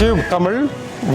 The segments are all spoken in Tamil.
டியூப் தமிழ்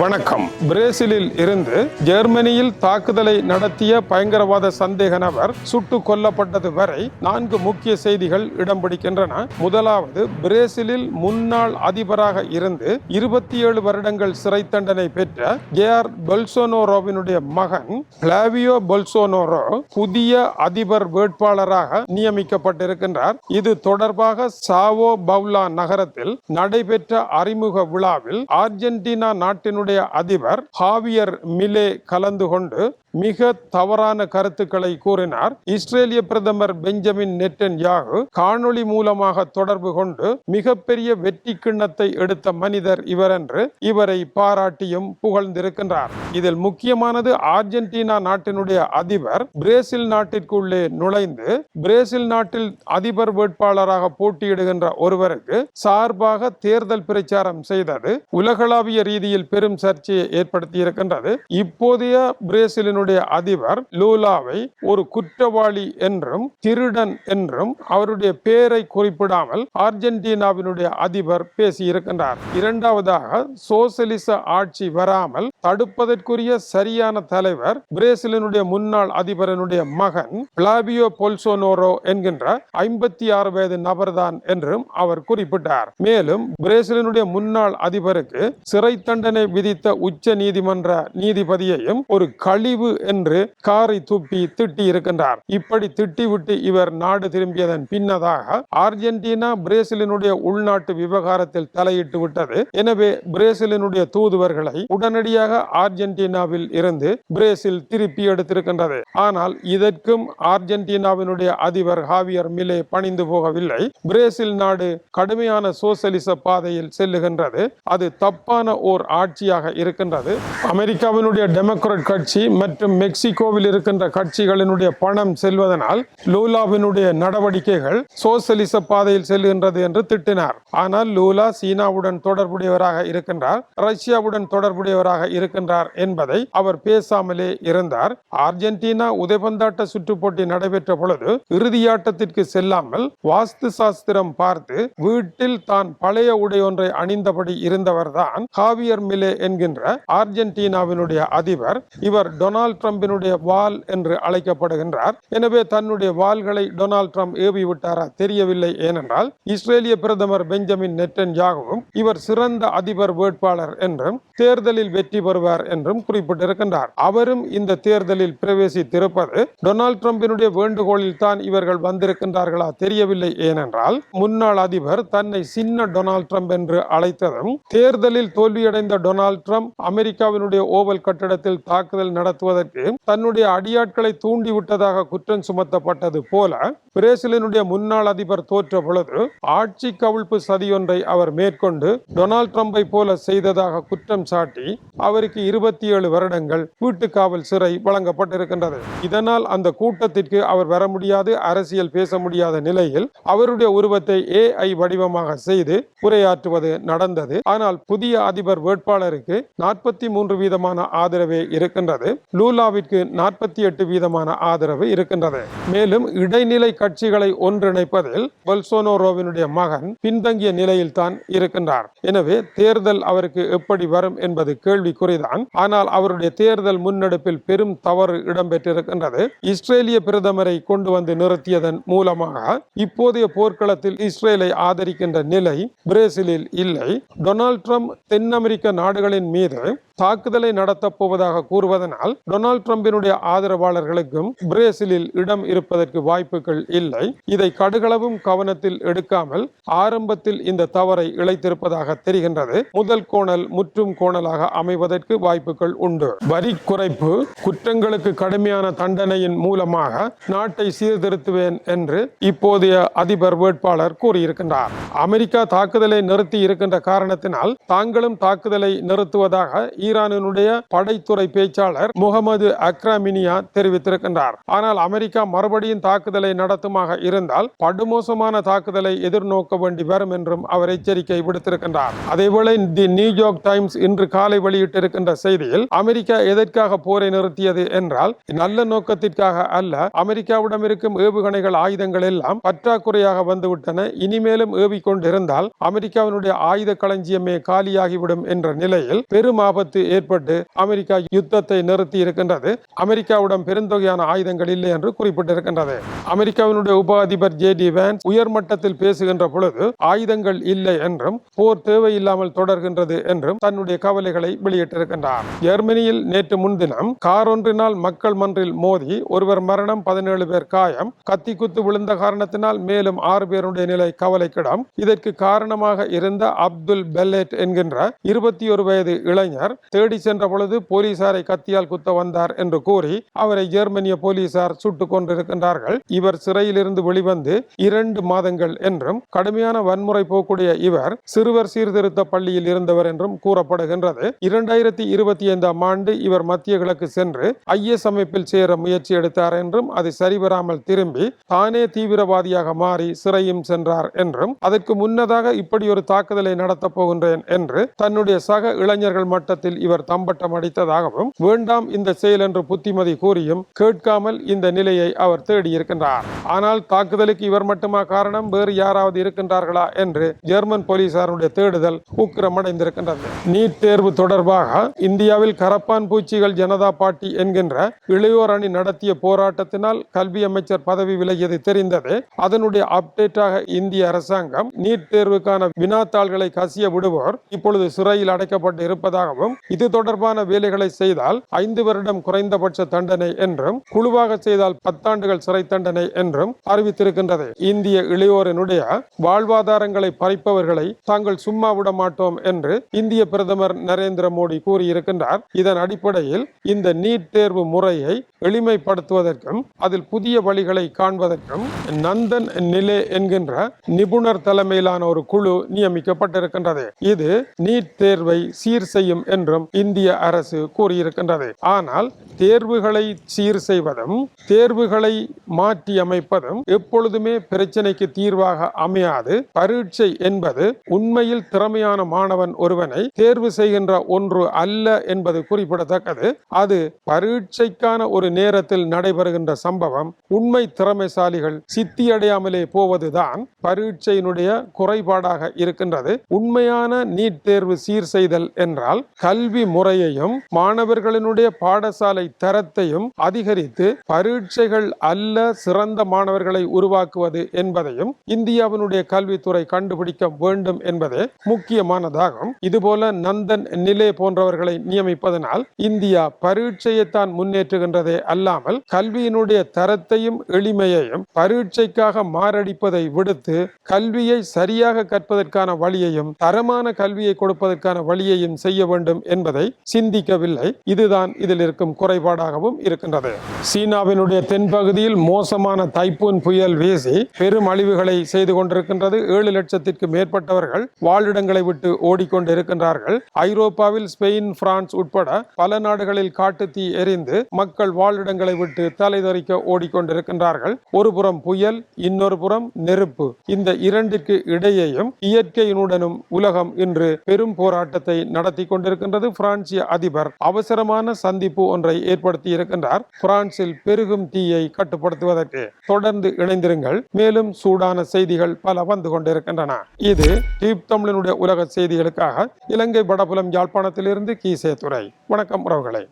வணக்கம். பிரேசிலில் இருந்து ஜெர்மனியில் தாக்குதலை நடத்திய பயங்கரவாத சந்தேக நபர் சுட்டுக் கொல்லப்பட்டது வரை 4 முக்கிய செய்திகள் இடம் பிடிக்கின்றன. முதலாவது, பிரேசிலில் முன்னாள் அதிபராக இருந்து 27 வருடங்கள் சிறை தண்டனை பெற்ற ஜேர் பொல்சோனாரோவினுடைய மகன் பிளாவியோ பொல்சோனாரோ புதிய அதிபர் வேட்பாளராக நியமிக்கப்பட்டிருக்கின்றார். இது தொடர்பாக சாவோ பவுலா நகரத்தில் நடைபெற்ற அறிமுக விழாவில் அர்ஜென்டினா நாட்டின் அதிபர் ஹாவியர் மிலே கலந்து கொண்டு மிக தவறான கருத்துக்களை கூறினார். இஸ்ரேலிய பிரதமர் பெஞ்சமின் நெட்டன்யாகு காணொளி மூலமாக தொடர்பு கொண்டு மிகப்பெரிய வெற்றி கிண்ணத்தை எடுத்த மனிதர் இவர் என்று இவரை பாராட்டியும் புகழ்ந்திருக்கின்றார். இதில் முக்கியமானது, அர்ஜென்டினா நாட்டினுடைய அதிபர் பிரேசில் நாட்டிற்குள்ளே நுழைந்து பிரேசில் நாட்டில் அதிபர் வேட்பாளராக போட்டியிடுகின்ற ஒருவருக்கு சார்பாக தேர்தல் பிரச்சாரம் செய்தது உலகளாவிய ரீதியில் பெரும் சர்ச்சையை ஏற்படுத்தி இருக்கின்றது. இப்போதைய பிரேசிலினுடைய அதிபர் லூலாவை ஒரு குற்றவாளி என்றும் திருடன் என்றும் அவருடைய பெயரை குறிப்பிடாமல் அர்ஜென்டினாவினுடைய அதிபர் பேசியிருக்கின்றார். இரண்டாவதாக, சோசலிச ஆட்சி வராமல் தடுப்பதற்குரிய சரியான தலைவர் பிரேசிலினுடைய முன்னாள் அதிபரனுடைய மகன் பிளாவியோ பொல்சோனாரோ என்கின்ற 56 வயது நபர்தான் என்றும் அவர் குறிப்பிட்டார். மேலும் பிரேசிலினுடைய முன்னாள் அதிபருக்கு சிறை தண்டனை விதித்த உச்ச நீதிமன்ற நீதிபதியையும் ஒரு கழிவு என்று காரை துப்பி திட்டி இருக்கின்றார். இப்படி திட்டிவிட்டு இவர் நாடு திரும்பியதன் பின்னதாக அர்ஜென்டினா பிரேசிலினுடைய உள்நாட்டு விவகாரத்தில் தலையிட்டு விட்டது. எனவே பிரேசிலினுடைய தூதுவர்களை உடனடியாக அர்ஜென்டினாவில் இருந்து பிரேசில் திருப்பி எடுத்திருக்கின்றது. ஆனால் இதற்கும் அர்ஜென்டினாவினுடைய அதிபர் ஹாவியர் மிலே பணிந்து போகவில்லை. பிரேசில் நாடு கடுமையான சோசலிச பாதையில் செல்லுகின்றது. அது தப்பான ஓர் ஆட்சியாக இருக்கின்றது. அமெரிக்காவினுடைய டெமோக்ராட் கட்சி மற்றும் மெக்சிகோவில் இருக்கின்ற கட்சிகளினுடைய பணம் செல்வதனால் லூலாவினுடைய நடவடிக்கைகள் சோசலிச பாதையில் செல்கின்றது என்று திட்டினார். ஆனால் லூலா சீனாவுடன் தொடர்புடையவராக இருக்கின்றார், ரஷ்யாவுடன் தொடர்புடையவராக இருக்கின்றார் என்பதை அவர் பேசாமலே இருந்தார். அர்ஜென்டினா உதைபந்தாட்ட சுற்றுப் போட்டி நடைபெற்ற பொழுது இறுதியாட்டத்திற்கு செல்லாமல் வாஸ்து சாஸ்திரம் பார்த்து வீட்டில் தான் பழைய உடை ஒன்றை அணிந்தபடி இருந்தவர்தான் ஹாவியர் மிலே என்கின்ற அர்ஜென்டினாவினுடைய அதிபர். இவர் டொனால்ட் ட்ரம்பினுடைய வால் என்று அழைக்கப்படுகின்றார். எனவே தன்னுடைய வாள்களை டொனால்ட் ட்ரம்ப் ஏவி விட்டாரா தெரியவில்லை. ஏனென்றால் இஸ்ரேலிய பிரதமர் பெஞ்சமின் நெட்டன்யாகுவும் இவர் சிறந்த அதிபர் வேட்பாளர் என்றும் தேர்தலில் வெற்றி பெறுவார் என்றும் குறிப்பிட்டிருக்கின்றார். அவரும் இந்த தேர்தலில் பிரவேசித்திருப்பது டொனால்ட் ட்ரம்பினுடைய வேண்டுகோளில் தான் இவர்கள் வந்திருக்கின்றார்களா தெரியவில்லை. ஏனென்றால் முன்னாள் அதிபர் தன்னை சின்ன டொனால்ட் ட்ரம்ப் என்று அழைத்ததும் தேர்தலில் தோல்வியடைந்த டொனால்ட் ட்ரம்ப் அமெரிக்காவினுடைய ஓவல் கட்டடத்தில் தாக்குதல் நடத்துவதற்கு தன்னுடைய அடியாட்களை தூண்டிவிட்டதாக குற்றம் சுமத்தப்பட்டது போல பிரேசிலினுடைய முன்னாள் அதிபர் தோற்ற பொழுது ஆட்சி கவிழ்ப்பு சதியொன்றை அவர் மேற்கொண்டு டொனால்ட் ட்ரம்பை போல செய்ததாக குற்றம் சாட்டி அவருக்கு 27 வருடங்கள் வீட்டுக்காவல் சிறை வழங்கப்பட்டிருக்கின்றது. இதனால் அந்த கூட்டத்திற்கு அவர் வர முடியாது, அரசியல் பேச முடியாத நிலையில் அவருடைய உருவத்தை AI வடிவமாக செய்து உரையாற்றுவது நடந்தது. ஆனால் புதிய அதிபர் வேட்பாளருக்கு 43 வீதமான ஆதரவே இருக்கின்றது. லூலாவிற்கு 48 வீதமான ஆதரவு இருக்கின்றது. மேலும் இடைநிலை கட்சிகளை ஒன்றிணைப்பதில் பொல்சோனாரோவினுடைய மகன் பின்தங்கிய நிலையில் தான் இருக்கின்றார். எனவே தேர்தல் அவருக்கு எப்படி வரும் என்பது கேள்விக்குறிதான். ஆனால் அவருடைய தேர்தல் முன்னெடுப்பில் பெரும் தவறு இடம்பெற்றிருக்கின்றது. இஸ்ரேலிய பிரதமரை கொண்டு வந்து நிறுத்தியதன் மூலமாக இப்போதைய போர்க்களத்தில் இஸ்ரேலை ஆதரிக்கின்ற நிலை பிரேசிலில் இல்லை. டொனால்ட் ட்ரம்ப் தென் அமெரிக்க நாடுகளின் மீது தாக்குதலை நடத்தப் போவதாக கூறுவதனால் டொனால்ட் ட்ரம்பினுடைய ஆதரவாளர்களுக்கும் பிரேசிலில் இடம் இருப்பதற்கு வாய்ப்புகள் இல்லை. இதை கடுகளவும் கவனத்தில் எடுக்காமல் ஆரம்பத்தில் இந்த தவறை இழைத்திருப்பதாக தெரிகின்றது. முதல் கோணல் முற்றும் கோணலாக அமைவதற்கு வாய்ப்புகள் உண்டு. வரி குறைப்பு, குற்றங்களுக்கு கடுமையான தண்டனையின் மூலமாக நாட்டை சீர்திருத்துவேன் என்று இப்போதைய அதிபர் வேட்பாளர் கூறியிருக்கின்றார். அமெரிக்கா தாக்குதலை நிறுத்தி இருக்கின்ற காரணத்தினால் தாங்களும் தாக்குதலை நிறுத்துவதாக ஈரானினுடைய படைத்துறை பேச்சாளர் முகமது முகமது அக்ரமினியா தெரிவித்திருக்கின்றார். ஆனால் அமெரிக்கா மறுபடியும் தாக்குதலை நடத்துமாக இருந்தால் படுமோசமான தாக்குதலை எதிர்நோக்க வேண்டி வரும் என்றும் அவர் எச்சரிக்கை விடுத்திருக்கின்றார். அதேவேளை தி நியூயார்க் டைம்ஸ் இன்று காலை வெளியிட்டிருக்கின்ற செய்தியில் அமெரிக்கா எதற்காக போரை நிறுத்தியது என்றால் நல்ல நோக்கத்திற்காக அல்ல, அமெரிக்காவிடம் இருக்கும் ஏவுகணைகள் ஆயுதங்கள் எல்லாம் பற்றாக்குறையாக வந்துவிட்டன, இனிமேலும் ஏவிக்கொண்டிருந்தால் அமெரிக்காவினுடைய ஆயுத களஞ்சியமே காலியாகிவிடும் என்ற நிலையில் பெரும் ஆபத்து ஏற்பட்டு அமெரிக்கா யுத்தத்தை நிறுத்தி இருக்கின்றது. அமெரிக்காவிடம் பெருந்தொகையான ஆயுதங்கள் இல்லை என்று குறிப்பிட்டிருக்கின்றது. அமெரிக்காவினுடைய உப அதிபர் ஜே.டி. வான்ஸ் உயர்மட்டத்தில் பேசுகின்ற பொழுது ஆயுதங்கள் இல்லை என்றும் போர் தேவையில்லாமல் தொடர்கின்றது என்றும் தன்னுடைய கவலைகளை வெளியிட்டிருக்கின்றார். ஜெர்மனியில் நேற்று முன்தினம் கார் ஒன்றினால் மக்கள் மன்றில் மோதி ஒருவர் மரணம், 17 பேர் காயம், கத்தி குத்து விழுந்த காரணத்தினால் மேலும் 6 பேருடைய நிலை கவலைக்கிடம். இதற்கு காரணமாக இருந்த அப்துல் பெல்லேட் என்கின்ற 21 வயது இளைஞர் தேடி சென்ற பொழுது போலீசாரை கத்தியால் குத்த வந்தார் என்று கூறி அவரை ஜெர்மனிய போலீசார் சுட்டுக் கொண்டிருக்கின்றார்கள். இவர் சிறையிலிருந்து வெளிவந்து 2 மாதங்கள் என்றும் கடுமையான வன்முறை போக்கூடிய இவர் சிறுவர் சீர்திருத்த பள்ளியில் இருந்தவர் என்றும் கூறப்படுகின்றது. 2025ஆம் ஆண்டு இவர் மத்திய கிழக்கு சென்று IS அமைப்பில் சேர முயற்சி எடுத்தார் என்றும் அது சரிவராமல் திரும்பி தானே தீவிரவாதியாக மாறி சிறையும் சென்றார் என்றும் அதற்கு முன்னதாக இப்படி ஒரு தாக்குதலை நடத்தப் போகின்றேன் என்று தன்னுடைய சக இளைஞர்கள் மட்டத்தில் இவர் தம்பட்டம் அடித்ததாகவும் வேண்டாம் இந்த செயல் என்று புத்திமதி கூறியும் கேட்காமல் இந்த நிலையை அவர் தேடி இருக்கின்றார். ஆனால் தாக்குதலுக்கு இவர் மட்டுமா காரணம், வேறு யாராவது இருக்கின்றார்களா என்று ஜெர்மன் போலீசாருடைய தேடுதல் உக்கிரமடைந்திருக்கின்றது. நீட் தேர்வு தொடர்பாக இந்தியாவில் கரப்பான் பூச்சிகள் ஜனதா பார்ட்டி என்கின்ற இளையோர் அணி நடத்திய போராட்டத்தினால் கல்வி அமைச்சர் பதவி விலகியது தெரிந்தது. அதனுடைய அப்டேட்டாக இந்திய அரசாங்கம் நீட் தேர்வுக்கான வினாத்தாள்களை கசிய விடுவோர் இப்பொழுது சிறையில் அடைக்கப்பட்டு இருப்பதாகவும் இது தொடர்பான வேலைகளை செய்தால் 5 வருடம் குறைந்தபட்ச தண்டனை என்றும் குழுவாக செய்தால் 10 ஆண்டுகள் சிறை தண்டனை என்றும் அறிவித்திருக்கின்றது. இந்திய இளையோரினுடைய வாழ்வாதாரங்களை பறிப்பவர்களை தாங்கள் சும்மா விட மாட்டோம் என்று இந்திய பிரதமர் நரேந்திர மோடி கூறியிருக்கின்றார். இதன் அடிப்படையில் இந்த நீட் தேர்வு முறையை எளிமைப்படுத்துவதற்கும் அதில் புதிய வழிகளை காண்பதற்கும் நந்தன் நிலே என்கின்ற நிபுணர் தலைமையிலான ஒரு குழு நியமிக்கப்பட்டிருக்கின்றது. இது நீட் தேர்வை சீர் செய்யும் என்றும் இந்திய அரசு கூறியிருக்கின்றது. ஆனால் தேர்வுகளை சீர் செய்வதும் தேர்வுகளை மாற்றி அமைப்பதும் எப்பொழுதுமே பிரச்சனைக்கு தீர்வாக அமையாது. பரீட்சை என்பது உண்மையில் திறமையான மாணவன் ஒருவனை தேர்வு செய்கின்ற ஒன்று அல்ல என்பது குறிப்பிடத்தக்கது. அது பரீட்சைக்கான ஒரு நேரத்தில் நடைபெறுகின்ற சம்பவம். உண்மை திறமைசாலிகள் சித்தியடையாமலே போவதுதான் பரீட்சையினுடைய குறைபாடாக இருக்கின்றது. உண்மையான நீட் தேர்வு சீர் செய்தல் என்றால் கல்வி முறையையும் மாணவர்களினுடைய பாடசாலை தரத்தையும் அதிகரித்து பரீட்சைகள் அல்ல சிறந்த மாணவர்களை உருவாக்குவது என்பதையும் இந்தியாவினுடைய கல்வித்துறை கண்டுபிடிக்க வேண்டும் என்பதே முக்கியமானதாகும். இதுபோல நந்தன் நிலே போன்றவர்களை நியமிப்பதனால் இந்தியா பரீட்சையை தான் முன்னேற்றுகின்றதே அல்லாமல் கல்வியினுடைய தரத்தையும் எளிமையையும் பரீட்சைக்காக மாரடிப்பதை விடுத்து கல்வியை சரியாக கற்பதற்கான வழியையும் தரமான கல்வியை கொடுப்பதற்கான வழியையும் செய்ய வேண்டும் என்பதை சிந்திக்கவில்லை. இதுதான் இதில் இருக்கும் குறைபாடாகவும் இருக்கின்றது. சீனாவினுடைய தென்பகுதியில் மோசமான தைப்பூன் புயல் வீசி பெரும் அழிவுகளை செய்து கொண்டிருக்கின்றது. 7 லட்சத்திற்கு மேற்பட்டவர்கள் வாழிடங்களை விட்டு ஓடிக்கொண்டிருக்கின்றார்கள். ஐரோப்பாவில் ஸ்பெயின், பிரான்ஸ் உட்பட பல நாடுகளில் காட்டுத்தீ எரிந்து மக்கள் வாழிடங்களை விட்டு தலைதறிக்க ஓடிக்கொண்டிருக்கின்றார்கள். ஒரு புறம் புயல், இன்னொரு புறம் நெருப்பு. இந்த இரண்டிற்கு இடையேயும் இயற்கையினுடனும் உலகம் இன்று பெரும் போராட்டத்தை நடத்தி கொண்டிருக்கின்றது. பிரான்சிய அதிபர் அவசரமான சந்திப்பு ஒன்றை ஏற்படுத்தி இருக்கின்றார். பிரான்சில் பெருகும் தீயை கட்டுப்படுத்துவதற்கு தொடர்ந்து இணைந்திருங்கள். மேலும் சூடான செய்திகள் பல வந்து கொண்டிருக்கின்றன. இது டியூப் தமிழினுடைய உலக செய்திகளுக்காக இலங்கை வடபுலம் யாழ்ப்பாணத்திலிருந்து கீசே துறை. வணக்கம் உறவுகளை.